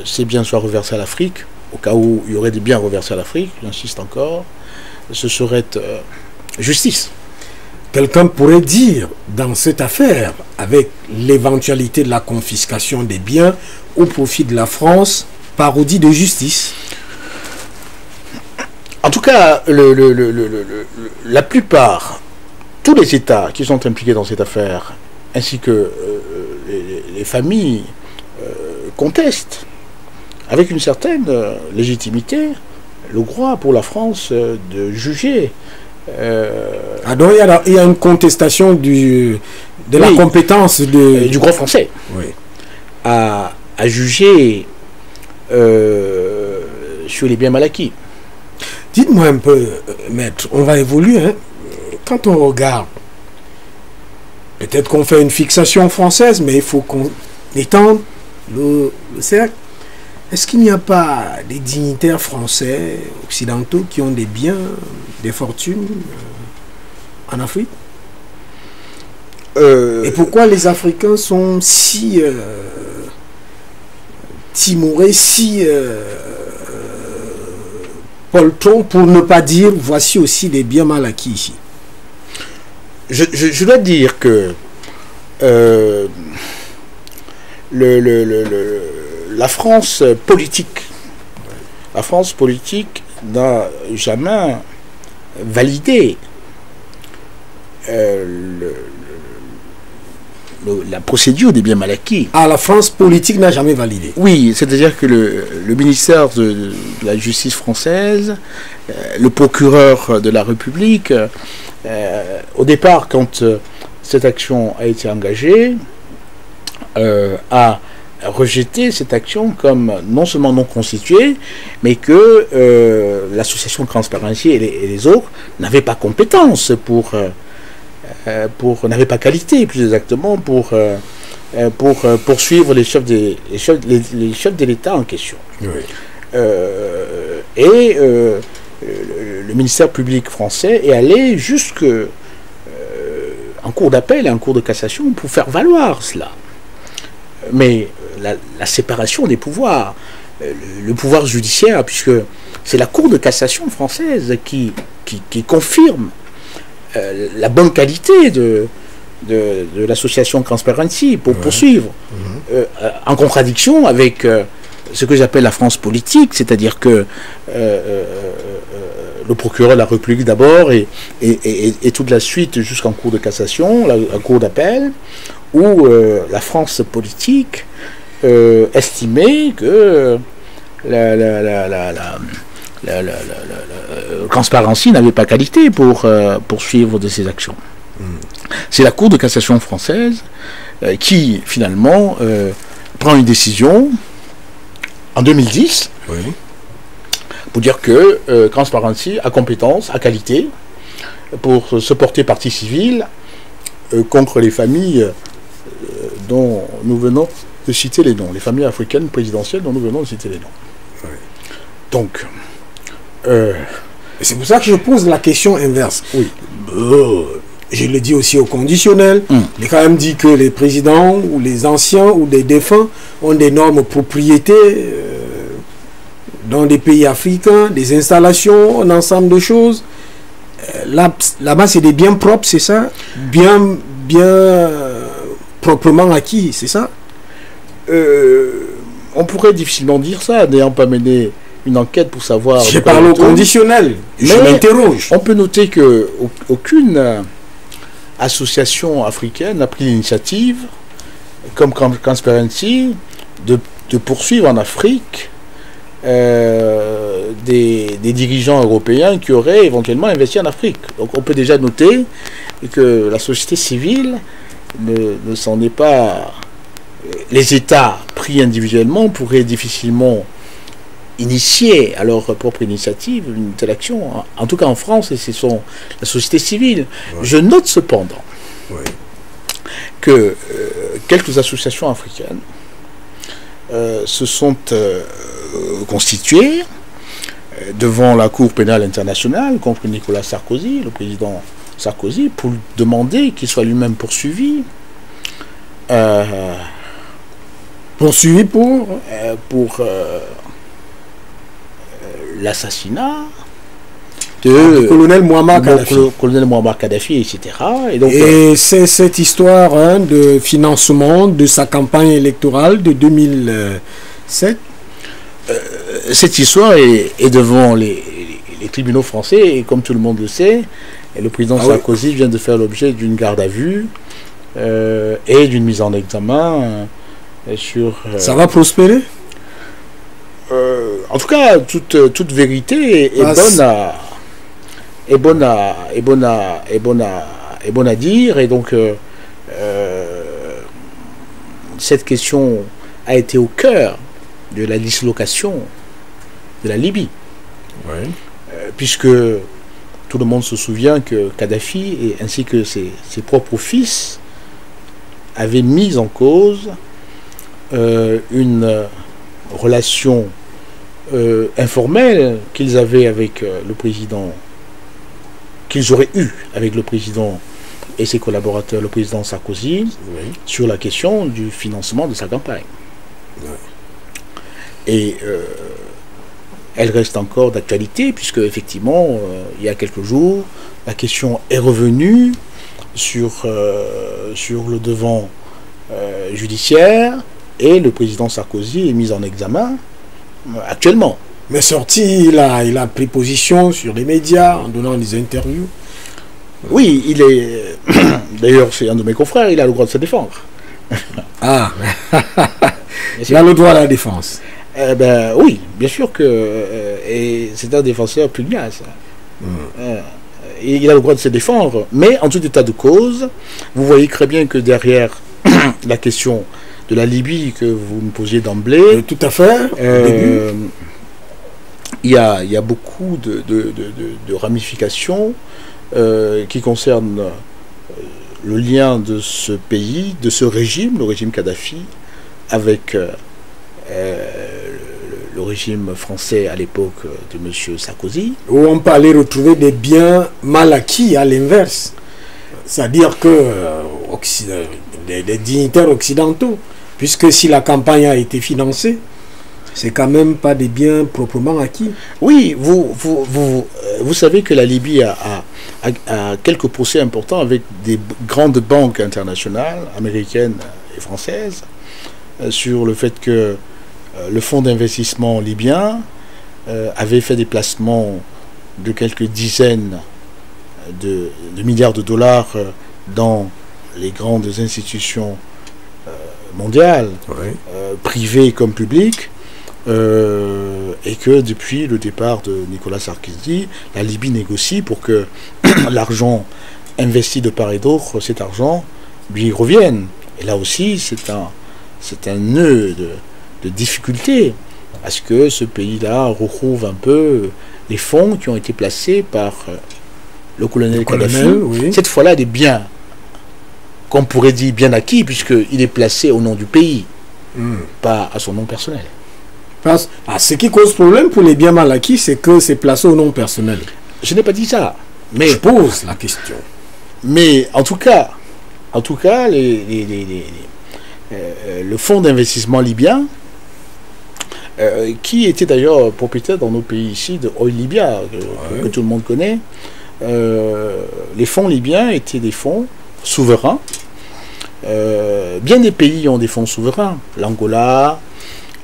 ces biens soient reversés à l'Afrique, au cas où il y aurait des biens reversés à l'Afrique, j'insiste encore, ce serait justice. Quelqu'un pourrait dire, dans cette affaire, avec l'éventualité de la confiscation des biens au profit de la France, parodie de justice. En tout cas, la plupart, tous les États qui sont impliqués dans cette affaire, ainsi que les familles, contestent avec une certaine légitimité le droit pour la France de juger. Donc il y a une contestation de la compétence du droit français à juger sur les biens mal acquis. Dites-moi un peu, maître, on va évoluer. Quand on regarde, peut-être qu'on fait une fixation française, mais il faut qu'on étende le cercle. Est-ce qu'il n'y a pas des dignitaires français, occidentaux, qui ont des biens, des fortunes en Afrique? Et pourquoi les Africains sont si timorés, si poltrons, pour ne pas dire voici aussi des biens mal acquis ici? Je dois dire que la France politique n'a jamais validé la procédure des biens mal acquis. Ah, la France politique n'a jamais validé? Oui, c'est-à-dire que le ministère de la Justice française, le procureur de la République, au départ, quand cette action a été engagée, a rejeté cette action comme non seulement non constituée, mais que l'association Transparency et les autres n'avaient pas compétence n'avaient pas qualité, plus exactement, pour poursuivre les chefs de l'État en question. Oui. Le ministère public français est allé jusque en cour d'appel et en cour de cassation pour faire valoir cela. Mais la séparation des pouvoirs, le pouvoir judiciaire, puisque c'est la cour de cassation française qui confirme la bonne qualité de l'association Transparency pour poursuivre, en contradiction avec ce que j'appelle la France politique, c'est-à-dire que le procureur de la République d'abord et toute la suite jusqu'en cour de cassation, la cour d'appel, où la France politique estimait que la Transparency n'avait pas qualité pour poursuivre de ses actions. C'est la Cour de cassation française qui, finalement, prend une décision en 2010 pour dire que Transparency a compétence, a qualité pour se porter partie civile contre les familles dont nous venons de citer les noms, les familles africaines présidentielles dont nous venons de citer les noms. Donc, c'est pour ça que je pose la question inverse. Oui. Je le dis aussi au conditionnel. Il est quand même dit que les présidents ou les anciens ou les défunts ont d'énormes propriétés dans des pays africains, des installations, un ensemble de choses. Là-bas, c'est des biens propres, c'est ça? Bien proprement acquis, c'est ça? On pourrait difficilement dire ça, n'ayant pas mené une enquête pour savoir... Je parle au conditionnel, je m'interroge. On peut noter qu'aucune association africaine n'a pris l'initiative, comme Transparency, de poursuivre en Afrique des dirigeants européens qui auraient éventuellement investi en Afrique. Donc on peut déjà noter que la société civile ne s'en est pas... Les États pris individuellement pourraient difficilement initier à leur propre initiative une telle action. En tout cas en France, et ce sont la société civile. Je note cependant que quelques associations africaines se sont constituées devant la Cour pénale internationale contre Nicolas Sarkozy, le président Sarkozy, pour demander qu'il soit lui-même poursuivi. Poursuivi pour l'assassinat du colonel Mouammar Kadhafi, etc. Et c'est cette histoire de financement de sa campagne électorale de 2007. Cette histoire est devant les tribunaux français, et comme tout le monde le sait, le président Sarkozy vient de faire l'objet d'une garde à vue et d'une mise en examen sur... Ça va prospérer? En tout cas, toute vérité est bonne à dire, et donc cette question a été au cœur de la dislocation de la Libye, puisque tout le monde se souvient que Kadhafi ainsi que ses propres fils avaient mis en cause une relation informelle qu'ils avaient avec le président, qu'ils auraient eu avec le président et ses collaborateurs, le président Sarkozy, sur la question du financement de sa campagne. Et elle reste encore d'actualité, puisque effectivement, il y a quelques jours, la question est revenue sur le devant judiciaire, et le président Sarkozy est mis en examen actuellement. Mais sorti, il a pris position sur les médias en donnant des interviews. Oui, il est... D'ailleurs, c'est un de mes confrères, il a le droit de se défendre. Ah, il a le droit à la défense. Oui, bien sûr que... et c'est un défenseur pugnace. Il a le droit de se défendre, mais en tout état de cause, vous voyez très bien que derrière la question de la Libye que vous me posiez d'emblée. Tout à fait. Il y a beaucoup de ramifications qui concernent le lien de ce pays, de ce régime, le régime Kadhafi, avec le régime français à l'époque de M. Sarkozy. Où on peut aller retrouver des biens mal acquis à l'inverse. C'est-à-dire que des dignitaires occidentaux, puisque si la campagne a été financée, c'est quand même pas des biens proprement acquis. Oui, vous savez que la Libye a quelques procès importants avec des grandes banques internationales, américaines et françaises, sur le fait que le fonds d'investissement libyen avait fait des placements de quelques dizaines de milliards de dollars dans les grandes institutions mondiales, Oui. Privées comme publiques, et que depuis le départ de Nicolas Sarkozy, la Libye négocie pour que l'argent investi de part et d'autre, cet argent lui revienne. Et là aussi, c'est un nœud de difficulté à ce que ce pays-là retrouve un peu les fonds qui ont été placés par le colonel Kadhafi. Oui. Cette fois-là, des biens qu'on pourrait dire bien acquis, puisqu'il est placé au nom du pays, pas à son nom personnel. Ce qui cause problème pour les biens mal acquis, c'est que c'est placé au nom personnel. Je n'ai pas dit ça, mais je pose la question. Mais en tout cas, le fonds d'investissement libyen, qui était d'ailleurs propriétaire dans nos pays ici de Oil Libya, que tout le monde connaît, les fonds libyens étaient des fonds souverains. Bien des pays ont des fonds souverains. L'Angola,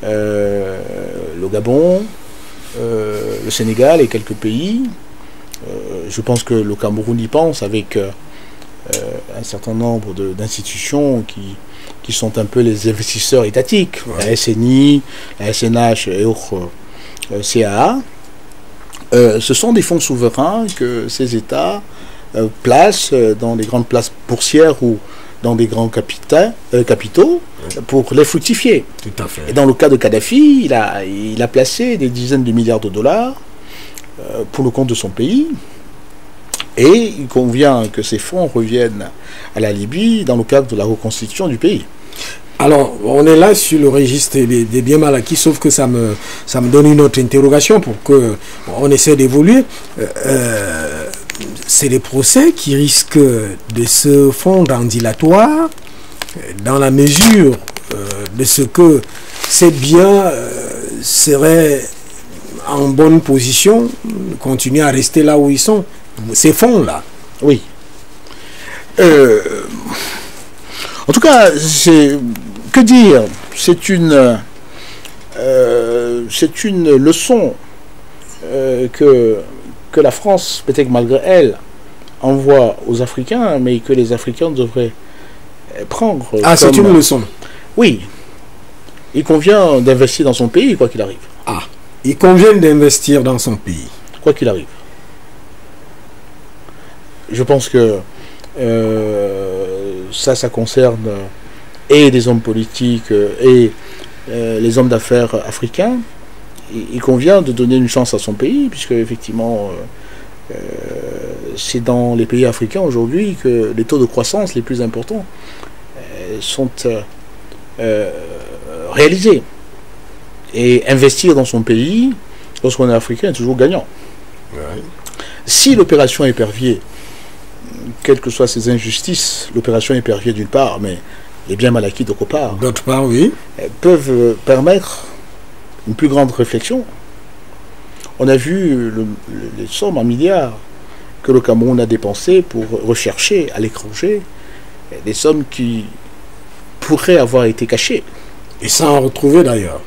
le Gabon, le Sénégal et quelques pays. Je pense que le Cameroun y pense avec un certain nombre d'institutions qui sont un peu les investisseurs étatiques, la SNI, la SNH et autres CAA. Ce sont des fonds souverains que ces États placent dans des grandes places boursières ou dans des grands capitaux pour les fructifier. Tout à fait. Et dans le cas de Kadhafi, il a placé des dizaines de milliards de dollars pour le compte de son pays. Et il convient que ces fonds reviennent à la Libye dans le cadre de la reconstitution du pays. Alors, on est là sur le registre des biens mal acquis, sauf que ça me donne une autre interrogation pour qu'on essaie d'évoluer. C'est des procès qui risquent de se fondre en dilatoire dans la mesure de ce que ces biens seraient en bonne position, continuer à rester là où ils sont. Ces fonds-là. Oui. En tout cas, que dire? C'est une leçon que la France, peut-être malgré elle, envoie aux Africains, mais que les Africains devraient prendre. C'est une leçon. Oui. Il convient d'investir dans son pays, quoi qu'il arrive. Il convient d'investir dans son pays. Quoi qu'il arrive. Je pense que ça concerne et les hommes politiques et les hommes d'affaires africains. Il convient de donner une chance à son pays, puisque effectivement c'est dans les pays africains aujourd'hui que les taux de croissance les plus importants sont réalisés. Et investir dans son pays, lorsqu'on est africain, est toujours gagnant. Ouais. Si l'opération Épervier, quelles que soient ses injustices, l'opération Épervier d'une part, mais les biens mal acquis d'autre part, oui, peuvent permettre une plus grande réflexion. On a vu les sommes en milliards que le Cameroun a dépensées pour rechercher à l'étranger, des sommes qui pourraient avoir été cachées. Et sans retrouver d'ailleurs.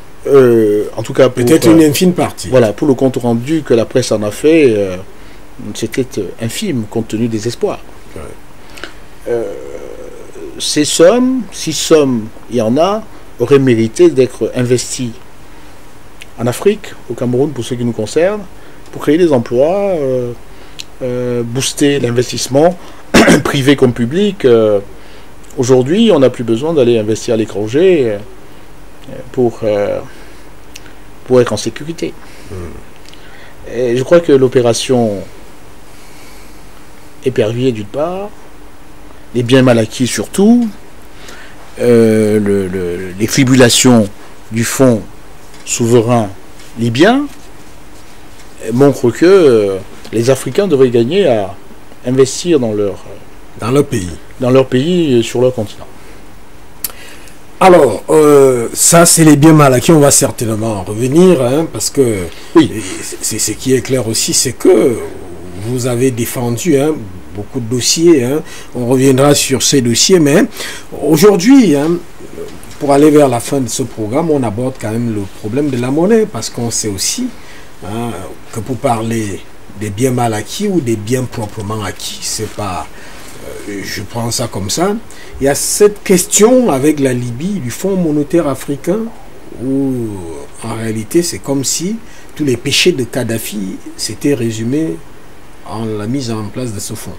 En tout cas, peut-être une infime partie. Voilà, pour le compte rendu que la presse en a fait, c'était infime compte tenu des espoirs. Ouais. Ces sommes, si sommes il y en a, auraient mérité d'être investies en Afrique, au Cameroun pour ce qui nous concerne, pour créer des emplois, booster l'investissement privé comme public Aujourd'hui, on n'a plus besoin d'aller investir à l'étranger pour être en sécurité. Et je crois que l'opération épervier d'une part, les biens mal acquis surtout, les tribulations du fonds souverain libyen montrent que les Africains devraient gagner à investir dans leur pays, sur leur continent. Alors, ça c'est les biens mal acquis, on va certainement en revenir, hein, parce que oui. C'est ce qui est clair aussi, c'est que vous avez défendu beaucoup de dossiers, hein. On reviendra sur ces dossiers, mais aujourd'hui, pour aller vers la fin de ce programme, on aborde quand même le problème de la monnaie, parce qu'on sait aussi que pour parler des biens mal acquis ou des biens proprement acquis, c'est pas, je prends ça comme ça, il y a cette question avec la Libye du Fonds monétaire africain, où en réalité c'est comme si tous les péchés de Kadhafi s'étaient résumés en la mise en place de ce fonds.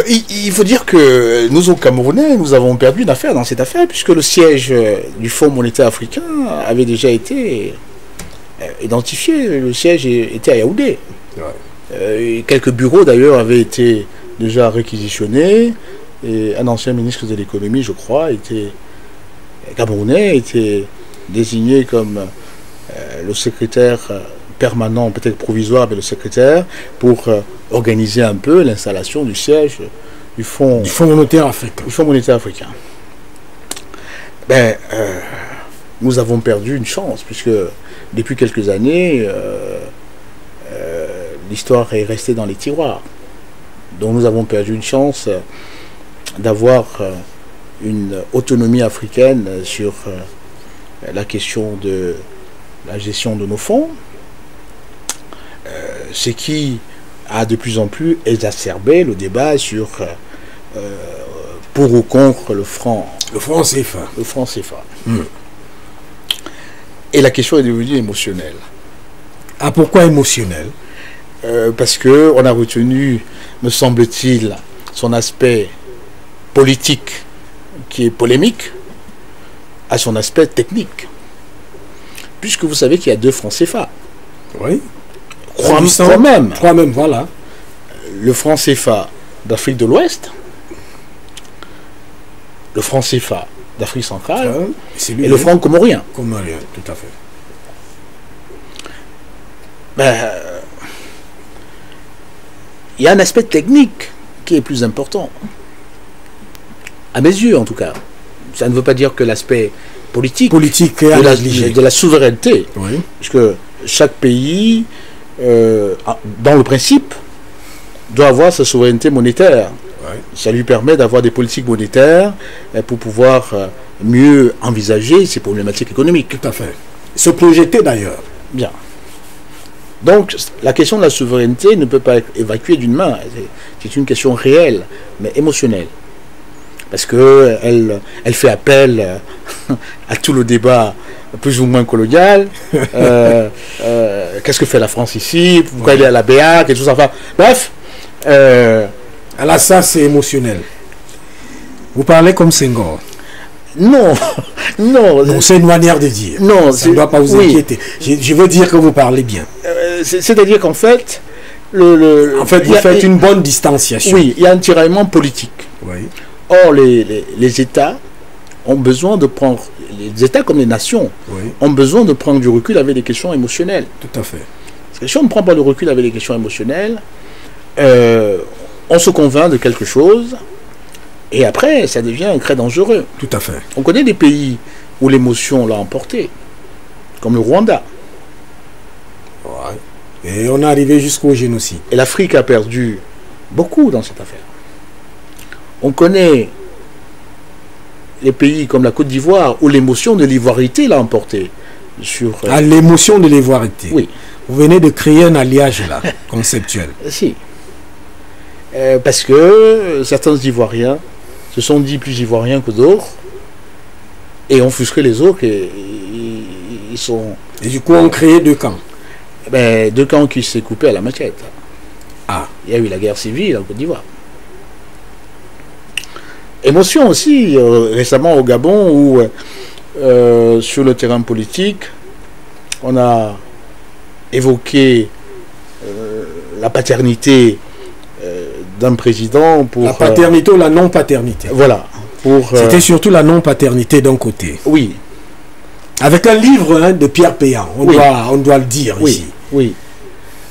Il faut dire que nous, au Camerounais, nous avons perdu une affaire dans cette affaire, puisque le siège du Fonds monétaire africain avait déjà été identifié. Le siège était à Yaoundé. Ouais. Quelques bureaux, d'ailleurs, avaient été déjà réquisitionnés. Et un ancien ministre de l'économie, je crois, camerounais, était désigné comme le secrétaire permanent, peut-être provisoire, mais le secrétaire, pour organiser un peu l'installation du siège du Fonds monétaire africain. Du Fonds monétaire africain. Nous avons perdu une chance, puisque depuis quelques années, l'histoire est restée dans les tiroirs. Donc nous avons perdu une chance d'avoir une autonomie africaine sur la question de la gestion de nos fonds, ce qui a de plus en plus exacerbé le débat sur pour ou contre le franc CFA. Le franc CFA. Et la question est devenue émotionnelle. Ah, pourquoi émotionnelle? Parce qu'on a retenu, me semble-t-il, son aspect politique qui est polémique à son aspect technique. Puisque vous savez qu'il y a 2 francs CFA. Oui. Trois même, voilà. Le franc CFA d'Afrique de l'Ouest, le franc CFA d'Afrique centrale et le franc comorien. Comorien, tout à fait. Il y a un aspect technique qui est plus important. À mes yeux, en tout cas. Ça ne veut pas dire que l'aspect politique de la souveraineté, oui. Parce que chaque pays, dans le principe, doit avoir sa souveraineté monétaire. Oui. Ça lui permet d'avoir des politiques monétaires pour pouvoir mieux envisager ses problématiques économiques. Tout à fait. Se projeter d'ailleurs. Bien. Donc, la question de la souveraineté ne peut pas être évacuée d'une main. C'est une question réelle, mais émotionnelle. Parce qu'elle fait appel à tout le débat plus ou moins colonial. Qu'est-ce que fait la France ici? Pourquoi elle est à la BEAC et tout ça. Enfin, bref. Alors ça, c'est émotionnel. Vous parlez comme Senghor. Non, non. Donc c'est une manière de dire. Non, ça ne doit pas vous inquiéter. Je veux dire que vous parlez bien. C'est-à-dire qu'en fait, vous faites une bonne distanciation. Oui, il y a un tiraillement politique. Oui. Or, les États ont besoin de prendre, les États comme les nations, oui, ont besoin de prendre du recul avec des questions émotionnelles. Tout à fait. Parce que si on ne prend pas le recul avec les questions émotionnelles, on se convainc de quelque chose, et après, ça devient très dangereux. Tout à fait. On connaît des pays où l'émotion l'a emporté, comme le Rwanda. Ouais. Et on est arrivé jusqu'au génocide. Et l'Afrique a perdu beaucoup dans cette affaire. On connaît les pays comme la Côte d'Ivoire où l'émotion de l'ivoirité l'a emporté. L'émotion de l'ivoirité. Oui. Vous venez de créer un alliage là, conceptuel. Si. Parce que certains Ivoiriens se sont dit plus Ivoiriens que d'autres et ont offusqué les autres et ils sont... Et du coup, on créé 2 camps. 2 camps qui s'est coupé à la machette. Ah. Il y a eu la guerre civile en Côte d'Ivoire. émotion aussi, récemment au Gabon, où sur le terrain politique, on a évoqué la paternité d'un président pour... La paternité ou la non-paternité. Voilà. C'était surtout la non-paternité d'un côté. Oui. Avec un livre de Pierre Péan, on doit le dire ici. Oui.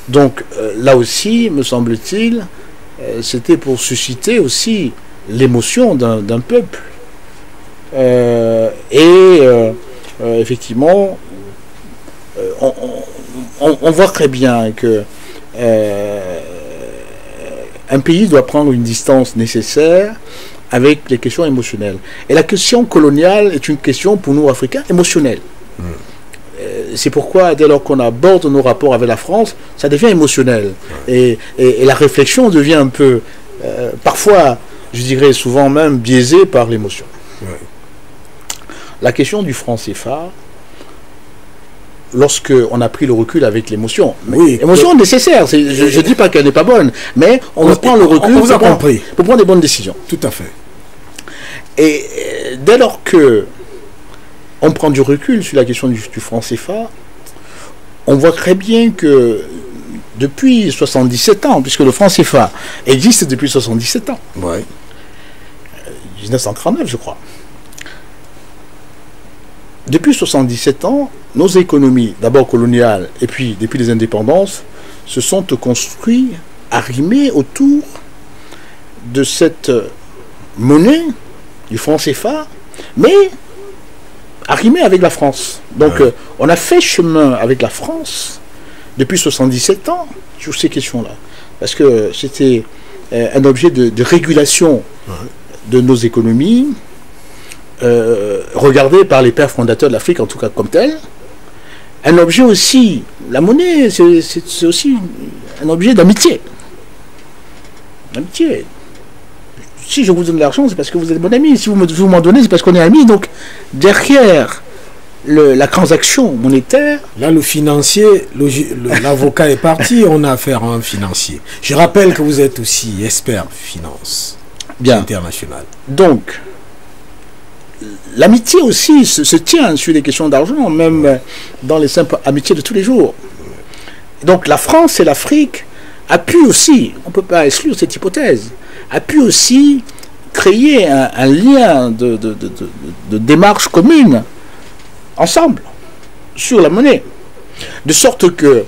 Donc là aussi, me semble-t-il, c'était pour susciter aussi l'émotion d'un peuple. Effectivement, on voit très bien que un pays doit prendre une distance nécessaire avec les questions émotionnelles. Et la question coloniale est une question pour nous Africains émotionnelle. C'est pourquoi dès lors qu'on aborde nos rapports avec la France, ça devient émotionnel. Et la réflexion devient un peu, parfois, je dirais souvent même, biaisée par l'émotion. La question du franc CFA, lorsque on a pris le recul avec l'émotion, émotion nécessaire, je ne dis pas qu'elle n'est pas bonne, mais on prend le recul pour prendre des bonnes décisions. Tout à fait. Et dès lors que on prend du recul sur la question du franc CFA, on voit très bien que depuis 77 ans, puisque le franc CFA existe depuis 77 ans, 1939 je crois, depuis 77 ans, nos économies, d'abord coloniales et puis depuis les indépendances, se sont construites, arrimées autour de cette monnaie du franc CFA, mais arrimée avec la France. Donc on a fait chemin avec la France depuis 77 ans sur ces questions-là, parce que c'était un objet de régulation de nos économies, regardé par les pères fondateurs de l'Afrique, en tout cas comme tel. Un objet aussi, la monnaie, c'est aussi un objet d'amitié. D'amitié. Si je vous donne de l'argent, c'est parce que vous êtes mon ami. Si vous m'en donnez, c'est parce qu'on est amis. Donc, derrière la transaction monétaire... Là, le financier, l'avocat est parti, on a affaire à un financier. Je rappelle que vous êtes aussi expert finance internationale. Donc, l'amitié aussi se tient sur les questions d'argent, même dans les simples amitiés de tous les jours. Donc la France et l'Afrique a pu aussi, on ne peut pas exclure cette hypothèse, a pu aussi créer un lien de démarche commune ensemble sur la monnaie. De sorte que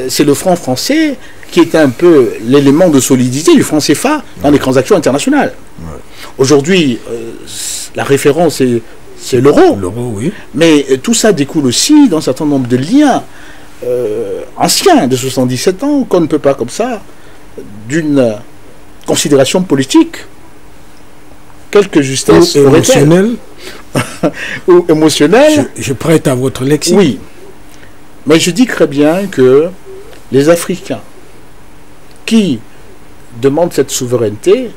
c'est le franc français qui est un peu l'élément de solidité du franc CFA dans les transactions internationales. Aujourd'hui, la référence c'est l'euro. L'euro, oui. Mais tout ça découle aussi d'un certain nombre de liens anciens de 77 ans qu'on ne peut pas comme ça, d'une considération politique, quelque justesse émotionnelle ou émotionnelle. Je prête à votre lexique. Oui. Mais je dis très bien que les Africains qui demandent cette souveraineté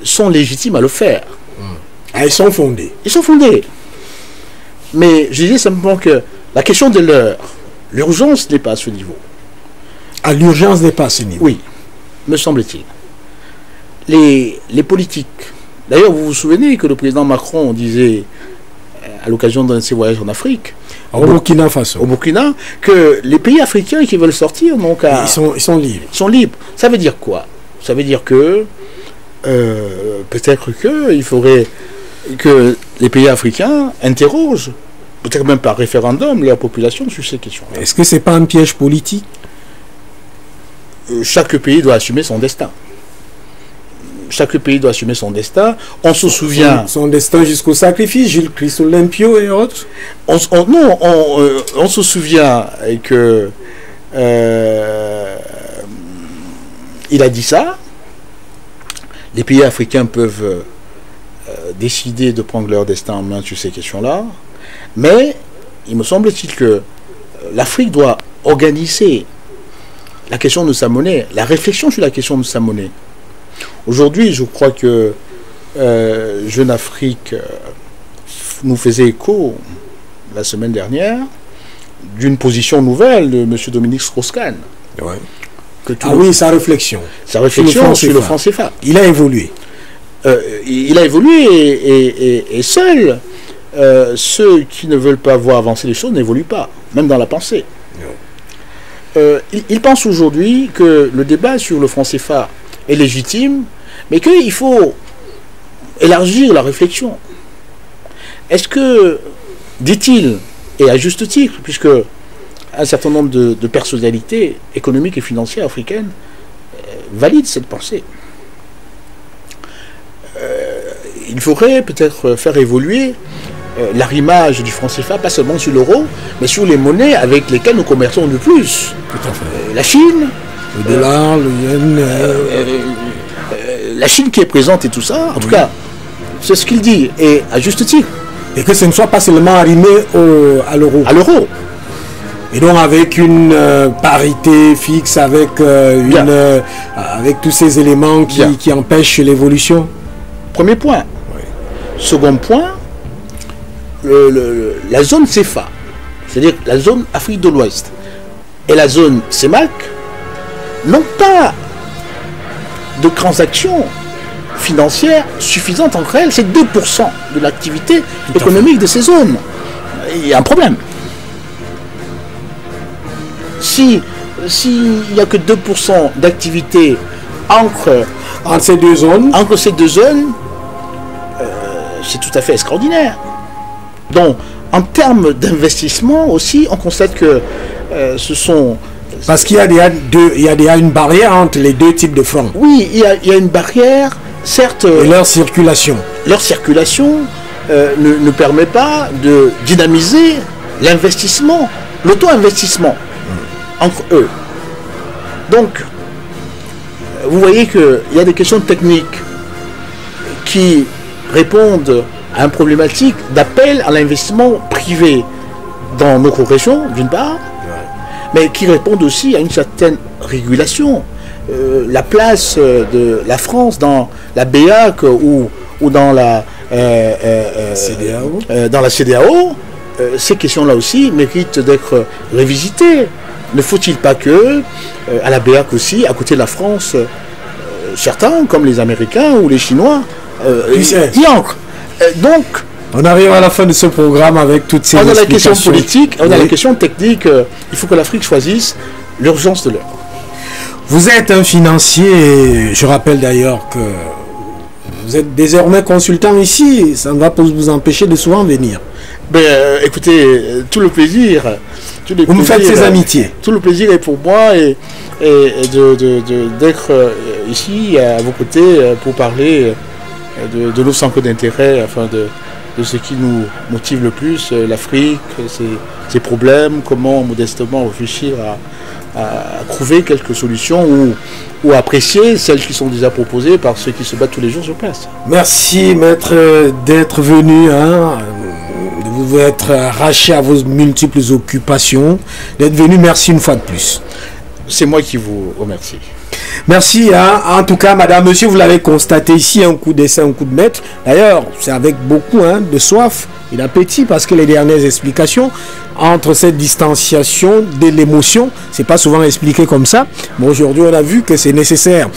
sont légitimes à le faire. Ah, ils sont fondés. Ils sont fondés. Mais je disais simplement que la question de l'urgence n'est pas à ce niveau. Ah, l'urgence n'est pas à ce niveau. Oui, me semble-t-il. Les politiques. D'ailleurs, vous vous souvenez que le président Macron disait, à l'occasion d'un de ses voyages en Afrique, au Burkina Faso, au Burkina, que les pays africains qui veulent sortir n'ont qu'à... Ils sont libres. Ils sont libres. Ça veut dire quoi? Ça veut dire que peut-être qu'il faudrait que les pays africains interrogent, peut-être même par référendum, leur population sur ces questions-là. Est-ce que ce n'est pas un piège politique? Chaque pays doit assumer son destin. Chaque pays doit assumer son destin. On se souvient... Son destin jusqu'au sacrifice, Jules Christ Olympio et autres. On se souvient que... il a dit ça. Les pays africains peuvent décider de prendre leur destin en main sur ces questions-là. Mais il me semble-t-il que l'Afrique doit organiser la question de sa monnaie, la réflexion sur la question de sa monnaie. Aujourd'hui, je crois que Jeune Afrique nous faisait écho la semaine dernière d'une position nouvelle de M. Dominique Strauss-Kahn. Oui, sa réflexion. Sa réflexion sur le franc CFA. Il a évolué. il a évolué et seuls ceux qui ne veulent pas voir avancer les choses n'évoluent pas, même dans la pensée. Il pense aujourd'hui que le débat sur le franc CFA est légitime, mais qu'il faut élargir la réflexion. Est-ce que, dit-il, et à juste titre, puisque un certain nombre de personnalités économiques et financières africaines valident cette pensée, il faudrait peut-être faire évoluer l'arrimage du franc CFA, pas seulement sur l'euro, mais sur les monnaies avec lesquelles nous commerçons le plus. Tout à fait. La Chine, le dollar, le yen, la Chine qui est présente et tout ça, en tout cas, c'est ce qu'il dit, et à juste titre. Et que ce ne soit pas seulement arrimé à l'euro. À l'euro. Et donc avec une parité fixe, avec tous ces éléments qui empêchent l'évolution. Premier point. Oui. Second point, la zone CFA, c'est-à-dire la zone Afrique de l'Ouest, et la zone CEMAC n'ont pas de transactions financières suffisantes entre elles. C'est 2% de l'activité économique de ces zones. Il y a un problème. S'il n'y a que 2% d'activité entre ces deux zones, c'est tout à fait extraordinaire. Donc, en termes d'investissement aussi, on constate que ce sont... Parce qu'il y a déjà une barrière entre les deux types de francs. Oui, il y a une barrière, certes... Et leur circulation. Leur circulation ne permet pas de dynamiser l'investissement, l'auto-investissement entre eux. Donc, vous voyez qu'il y a des questions techniques qui répondent à une problématique d'appel à l'investissement privé dans notre région, d'une part, mais qui répondent aussi à une certaine régulation. La place de la France dans la BEAC ou dans la CEDEAO, ces questions-là aussi méritent d'être révisitées. Ne faut-il pas que, à la BEAC aussi, à côté de la France, certains, comme les Américains ou les Chinois, y entrent. Donc, on arrive à la fin de ce programme avec toutes ces explications. On a la question politique, on a la question technique. Il faut que l'Afrique choisisse l'urgence de l'heure. Vous êtes un financier, et je rappelle d'ailleurs que vous êtes désormais consultant ici. Ça ne va pas vous empêcher de souvent venir. Écoutez, tout le plaisir. Vous me faites ces amitiés. Tout le plaisir est pour moi et d'être ici à vos côtés pour parler de nos centres d'intérêt, enfin de ce qui nous motive le plus, l'Afrique, ses problèmes, comment modestement réfléchir à trouver quelques solutions ou apprécier celles qui sont déjà proposées par ceux qui se battent tous les jours sur place. Merci maître d'être venu, de vous être arraché à vos multiples occupations, d'être venu, merci une fois de plus. C'est moi qui vous remercie. Merci, en tout cas, madame, monsieur, vous l'avez constaté ici, un coup d'essai, un coup de maître. D'ailleurs, c'est avec beaucoup de soif et d'appétit, parce que les dernières explications entre cette distanciation de l'émotion, c'est pas souvent expliqué comme ça. Mais aujourd'hui, on a vu que c'est nécessaire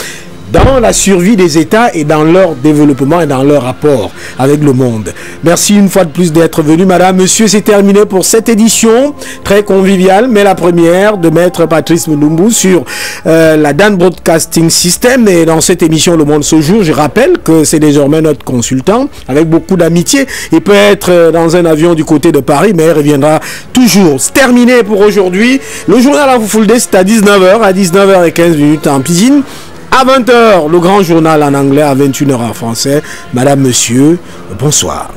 dans la survie des États et dans leur développement et dans leur rapport avec le monde. Merci une fois de plus d'être venu, madame, monsieur. C'est terminé pour cette édition très conviviale, mais la première de maître Patrice Mulumbu sur la Dan Broadcasting System. Et dans cette émission Le Monde ce jour, je rappelle que c'est désormais notre consultant avec beaucoup d'amitié. Il peut être dans un avion du côté de Paris, mais il reviendra toujours. C'est terminé pour aujourd'hui. Le journal à vous full day, c'est à 19h, à 19h15 en piscine. À 20h, le grand journal en anglais, à 21h en français. Madame, monsieur, bonsoir.